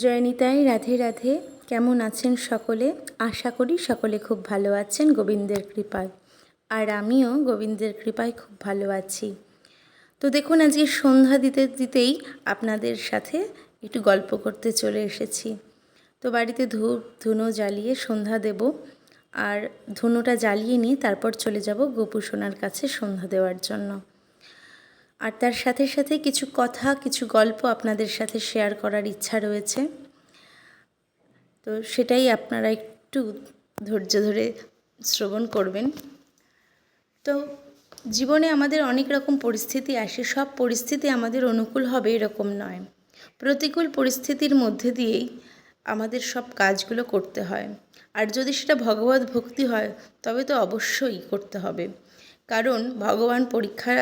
জয় নিতাই, রাধে রাধে। কেমন আছেন সকলে? আশা করি সকলে খুব ভালো আছেন গোবিন্দের কৃপায়। আর আমিও গোবিন্দের কৃপায় খুব ভালো আছি। তো দেখুন, আজকে সন্ধ্যা দিতে দিতেই আপনাদের সাথে একটু গল্প করতে চলে এসেছি। তো বাড়িতে ধূপ ধুনো জ্বালিয়ে সন্ধ্যা দেব, আর ধুনোটা জ্বালিয়ে নিয়ে তারপর চলে যাব গোপু সোনার কাছে সন্ধ্যা দেওয়ার জন্য। আর তার সাথে সাথে কিছু কথা, কিছু গল্প আপনাদের সাথে শেয়ার করার ইচ্ছা রয়েছে। তো সেটাই আপনারা একটু ধৈর্য ধরে শ্রবণ করবেন। তো জীবনে আমাদের অনেক রকম পরিস্থিতি আসে, সব পরিস্থিতি আমাদের অনুকূল হবে এরকম নয়। প্রতিকূল পরিস্থিতির মধ্যে দিয়েই আমাদের সব কাজগুলো করতে হয়। আর যদি সেটা ভগবত ভক্তি হয় তবে তো অবশ্যই করতে হবে, কারণ ভগবান পরীক্ষা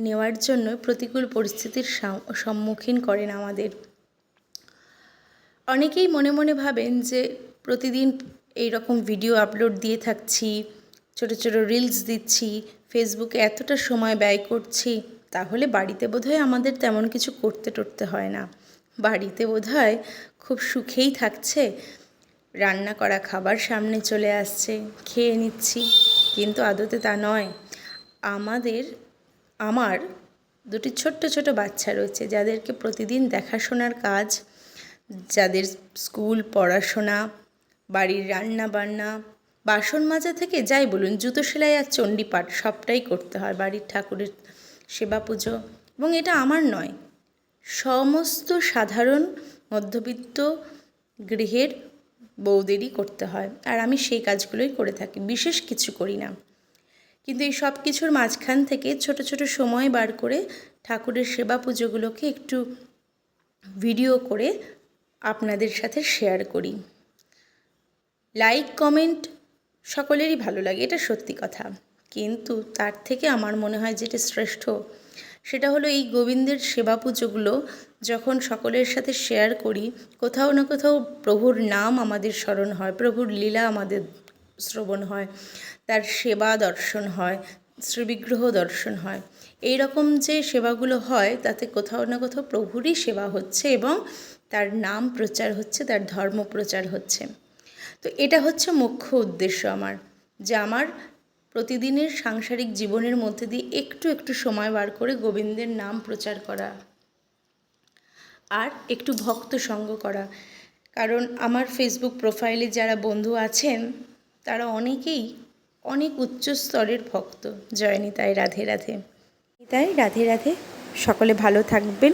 নেওয়ার জন্য প্রতিকূল পরিস্থিতির সম্মুখীন করেন আমাদের। অনেকেই মনে মনে ভাবেন যে প্রতিদিন এই রকম ভিডিও আপলোড দিয়ে থাকছি, ছোট ছোট রিলস দিচ্ছি, ফেসবুকে এতটা সময় ব্যয় করছি, তাহলে বাড়িতে বোধহয় আমাদের তেমন কিছু করতে টরতে হয় না, বাড়িতে বোধহয় খুব সুখেই থাকছে, রান্না করা খাবার সামনে চলে আসছে, খেয়ে নিচ্ছি। কিন্তু আদতে তা নয়। আমার দুটি ছোট্ট ছোট বাচ্চা রয়েছে, যাদেরকে প্রতিদিন দেখাশোনার কাজ, যাদের স্কুল, পড়াশোনা, বাড়ির রান্না বান্না, বাসন মাজা থেকে যাই বলুন, জুতো সেলাই আর চণ্ডীপাঠ সবটাই করতে হয়, বাড়ির ঠাকুরের সেবা পুজো। এবং এটা আমার নয়, সমস্ত সাধারণ মধ্যবিত্ত গৃহের বউদেরই করতে হয়। আর আমি সেই কাজগুলোই করে থাকি, বিশেষ কিছু করি না। কিন্তু এই সব কিছুর মাঝখান থেকে ছোট ছোট সময় বার করে ঠাকুরের সেবা পুজোগুলোকে একটু ভিডিও করে আপনাদের সাথে শেয়ার করি। লাইক কমেন্ট সকলেরই ভালো লাগে, এটা সত্যি কথা। কিন্তু তার থেকে আমার মনে হয় যেটা শ্রেষ্ঠ, সেটা হলো এই গোবিন্দের সেবা পুজোগুলো যখন সকলের সাথে শেয়ার করি, কোথাও না কোথাও প্রভুর নাম আমাদের স্মরণ হয়, প্রভুর লীলা আমাদের শ্রবণ হয়, তার সেবা দর্শন হয়, শ্রীবিগ্রহ দর্শন হয়। এই রকম যে সেবাগুলো হয় তাতে কোথাও না কোথাও প্রভুরই সেবা হচ্ছে এবং তার নাম প্রচার হচ্ছে, তার ধর্ম প্রচার হচ্ছে। তো এটা হচ্ছে মুখ্য উদ্দেশ্য আমার, যে আমার প্রতিদিনের সাংসারিক জীবনের মধ্যে দিয়ে একটু একটু সময় বার করে গোবিন্দের নাম প্রচার করা আর একটু ভক্ত সঙ্গ করা। কারণ আমার ফেসবুক প্রোফাইলে যারা বন্ধু আছেন তারা অনেকেই অনেক উচ্চ স্তরের ভক্ত। জয় নিতাই, রাধে রাধে। নিতাই, রাধে রাধে। সকলে ভালো থাকবেন।